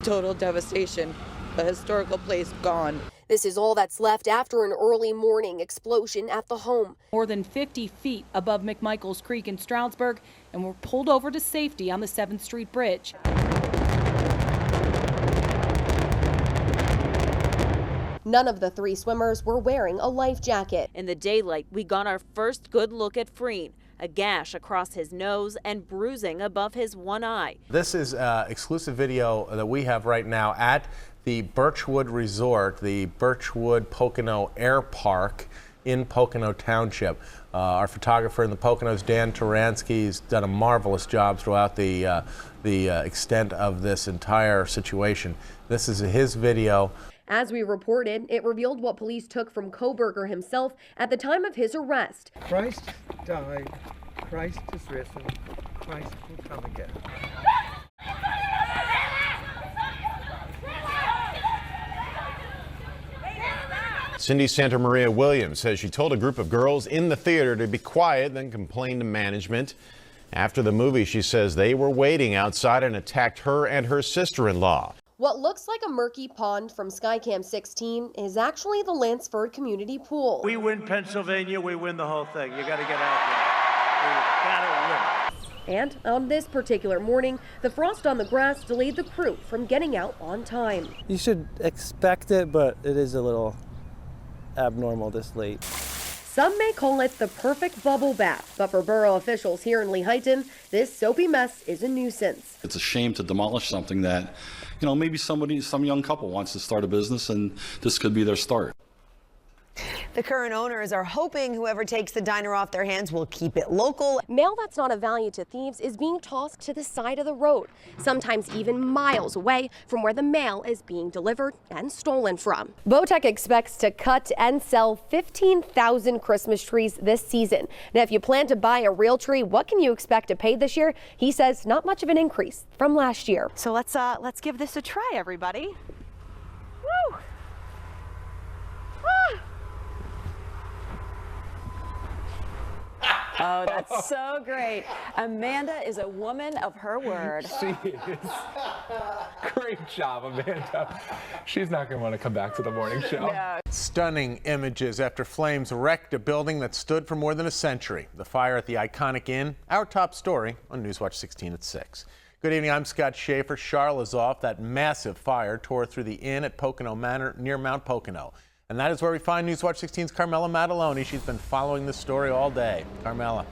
Total devastation. A historical place gone. This is all that's left after an early morning explosion at the home. More than 50 feet above McMichaels Creek in Stroudsburg, and were pulled over to safety on the 7th Street Bridge. None of the 3 swimmers were wearing a life jacket. In the daylight, we got our first good look at Freen. A gash across his nose and bruising above his one eye. This is exclusive video that we have right now at the Birchwood Resort, the Birchwood Pocono Air Park in Pocono Township. Our photographer in the Poconos, Dan Turansky, has done a marvelous job throughout the extent of this entire situation. This is his video. As we reported, it revealed what police took from Koberger himself at the time of his arrest. Christ died, Christ is risen, Christ will come again. Cindy Santa Maria Williams says she told a group of girls in the theater to be quiet, then complained to management. After the movie, she says they were waiting outside and attacked her and her sister-in-law. What looks like a murky pond from Skycam 16 is actually the Lansford Community Pool. We win Pennsylvania, we win the whole thing. You got to get out there. You got to win. And on this particular morning, the frost on the grass delayed the crew from getting out on time. You should expect it, but it is a little abnormal this late. Some may call it the perfect bubble bath, but for borough officials here in Lehighton, this soapy mess is a nuisance. It's a shame to demolish something that, maybe some young couple wants to start a business and this could be their start. The current owners are hoping whoever takes the diner off their hands will keep it local. Mail that's not of value to thieves is being tossed to the side of the road, sometimes even miles away from where the mail is being delivered and stolen from. Botech expects to cut and sell 15,000 Christmas trees this season. Now, if you plan to buy a real tree, what can you expect to pay this year? He says not much of an increase from last year. So let's give this a try, everybody. Woo! Ah! Oh, that's so great. Amanda is a woman of her word. She is. Great job, Amanda. She's not going to want to come back to the morning show. No. Stunning images after flames wrecked a building that stood for more than a century. The fire at the iconic inn, our top story on Newswatch 16 at 6. Good evening, I'm Scott Schaefer. Charl is off. That massive fire tore through the inn at Pocono Manor near Mount Pocono. And that is where we find Newswatch 16's Carmela Maddaloni. She's been following this story all day. Carmela.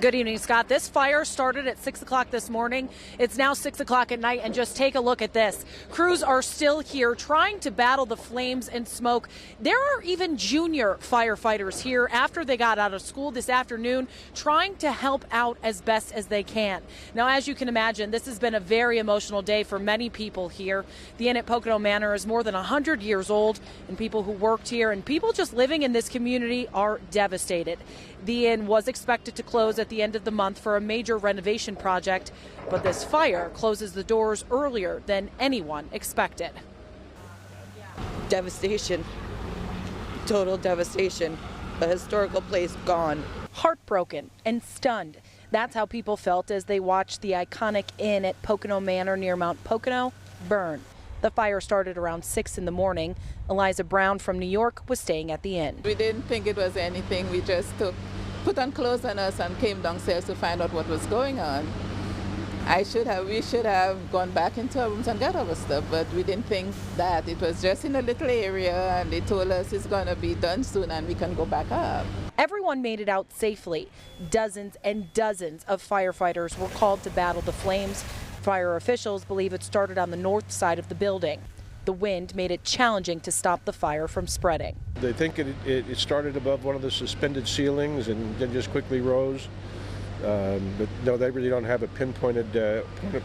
Good evening, Scott. This fire started at 6 o'clock this morning. It's now 6 o'clock at night, and just take a look at this. Crews are still here trying to battle the flames and smoke. There are even junior firefighters here after they got out of school this afternoon trying to help out as best as they can. Now, as you can imagine, this has been a very emotional day for many people here. The Inn at Pocono Manor is more than 100 years old, and people who worked here and people just living in this community are devastated. The inn was expected to close at the end of the month for a major renovation project, but this fire closes the doors earlier than anyone expected. Devastation. Total devastation. A historical place gone. Heartbroken and stunned. That's how people felt as they watched the iconic inn at Pocono Manor near Mount Pocono burn. The fire started around 6 in the morning. Eliza Brown from New York was staying at the inn. We didn't think it was anything. We just put on clothes on us and came downstairs to find out what was going on. We should have gone back into our rooms and got our stuff, but we didn't think that. It was just in a little area, and they told us it's going to be done soon and we can go back up. Everyone made it out safely. Dozens and dozens of firefighters were called to battle the flames. Fire officials believe it started on the north side of the building. The wind made it challenging to stop the fire from spreading. They think it started above one of the suspended ceilings and then just quickly rose. But no, they really don't have a pinpointed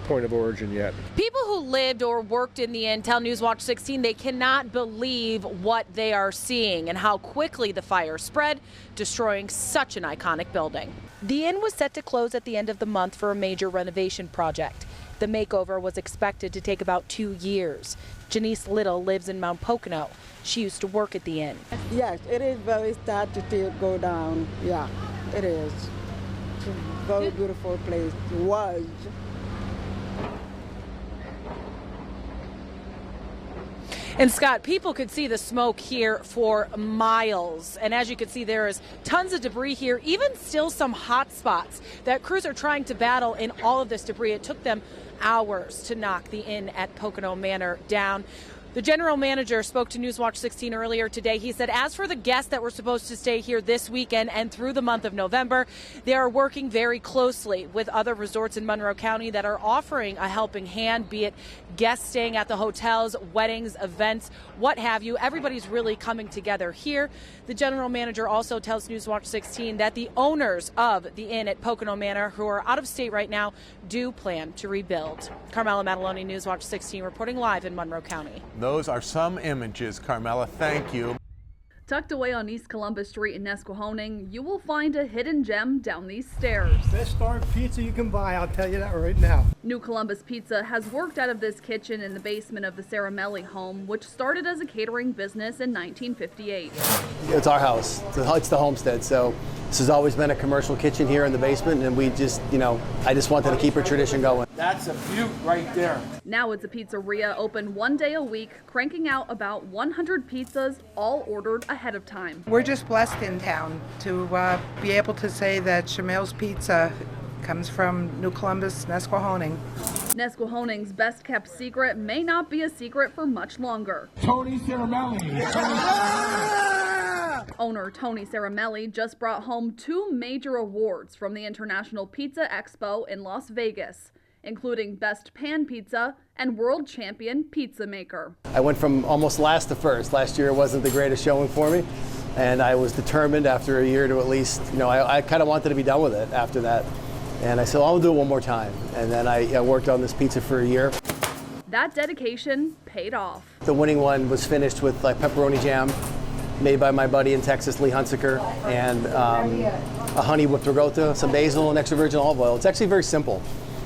point of origin yet. People who lived or worked in the inn tell Newswatch 16 they cannot believe what they are seeing and how quickly the fire spread, destroying such an iconic building. The inn was set to close at the end of the month for a major renovation project. The makeover was expected to take about 2 years. Janice Little lives in Mount Pocono. She used to work at the inn. Yes, it is very sad to see it go down. Yeah, it is. It's a very beautiful place. It was. And Scott, people could see the smoke here for miles. And as you can see, there is tons of debris here, even still some hot spots that crews are trying to battle in all of this debris. It took them hours to knock the inn at Pocono Manor down. The general manager spoke to Newswatch 16 earlier today. He said as for the guests that were supposed to stay here this weekend and through the month of November, they are working very closely with other resorts in Monroe County that are offering a helping hand, be it guests staying at the hotels, weddings, events, what have you. Everybody's really coming together here. The general manager also tells Newswatch 16 that the owners of the inn at Pocono Manor, who are out of state right now, do plan to rebuild. Carmela Mataloni, Newswatch 16, reporting live in Monroe County. Those are some images. Carmela, thank you. Tucked away on East Columbus Street in Nesquehoning, you will find a hidden gem down these stairs. Best darn pizza you can buy, I'll tell you that right now. New Columbus Pizza has worked out of this kitchen in the basement of the Saramelli home, which started as a catering business in 1958. It's our house. It's the homestead, so this has always been a commercial kitchen here in the basement, and we just, I just wanted to keep our tradition going. That's a beaut right there. Now it's a pizzeria open 1 day a week, cranking out about 100 pizzas, all ordered ahead of time. We're just blessed in town to be able to say that Chamel's Pizza comes from New Columbus, Nesquehoning. Nesquehoning's best kept secret may not be a secret for much longer. Tony Saramelli. Owner Tony Saramelli just brought home 2 major awards from the International Pizza Expo in Las Vegas, including Best Pan Pizza and World Champion Pizza Maker. I went from almost last to first. Last year wasn't the greatest showing for me, and I was determined after a year to at least, I kind of wanted to be done with it after that. And I said, I'll do it one more time. And then I worked on this pizza for a year. That dedication paid off. The winning one was finished with pepperoni jam, made by my buddy in Texas, Lee Hunsaker, and a honey whipped ricotta, some basil, and extra virgin olive oil. It's actually very simple,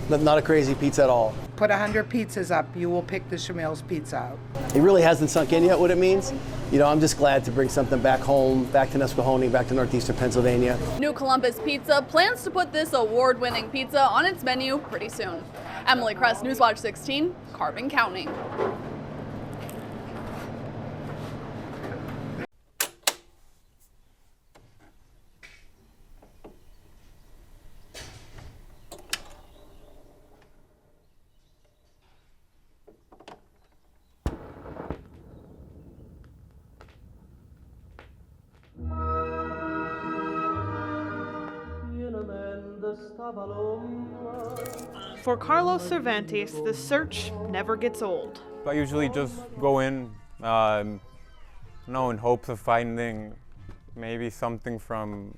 not a crazy pizza at all. Put 100 pizzas up, you will pick the Chamel's Pizza out. It really hasn't sunk in yet what it means. I'm just glad to bring something back home, back to Nesquehoning, back to northeastern Pennsylvania. New Columbus Pizza plans to put this award-winning pizza on its menu pretty soon. Emily Kress, Newswatch 16, Carbon County. For Carlos Cervantes, the search never gets old. I usually just go in, in hopes of finding maybe something from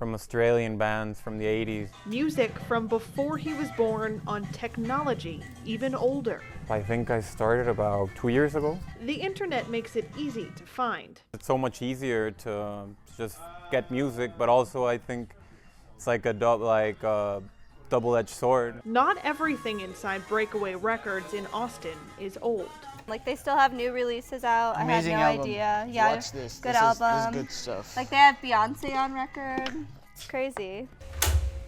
Australian bands from the 80s. Music from before he was born on technology even older. I think I started about 2 years ago. The internet makes it easy to find. It's so much easier to just get music, but also I think it's like a double-edged sword. Not everything inside Breakaway Records in Austin is old. They still have new releases out. Amazing I had no album. idea. Yeah, Watch this. Good this album. Is, this is good stuff. They have Beyonce on record. It's crazy.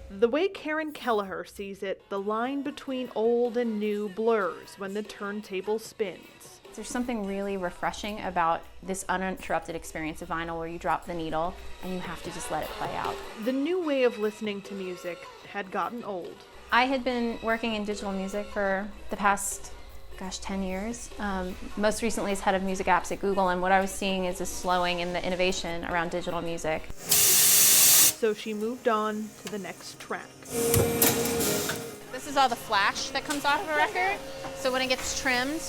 The way Karen Kelleher sees it, the line between old and new blurs when the turntable spins. There's something really refreshing about this uninterrupted experience of vinyl where you drop the needle and you have to just let it play out. The new way of listening to music had gotten old. I had been working in digital music for the past 10 years. Most recently as head of music apps at Google, and what I was seeing is a slowing in the innovation around digital music. So she moved on to the next track. This is all the flash that comes off of a record, so when it gets trimmed,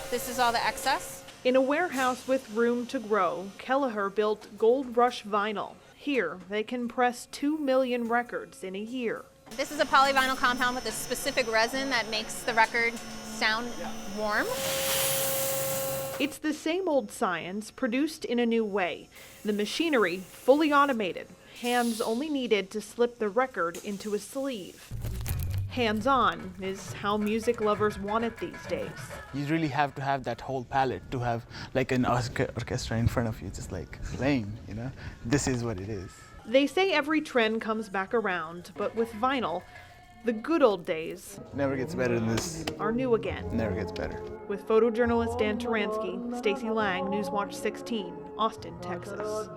this is all the excess. In a warehouse with room to grow, Kelleher built Gold Rush Vinyl. Here, they can press 2 million records in a year. This is a polyvinyl compound with a specific resin that makes the record sound warm. It's the same old science, produced in a new way. The machinery, fully automated. Hands only needed to slip the record into a sleeve. Hands-on is how music lovers want it these days. You really have to have that whole palette to have an orchestra in front of you, just playing, This is what it is. They say every trend comes back around, but with vinyl, The good old days Never gets better than this. are new again. Never gets better. With photojournalist Dan Turansky, Stacey Lang, Newswatch 16, Austin, Texas.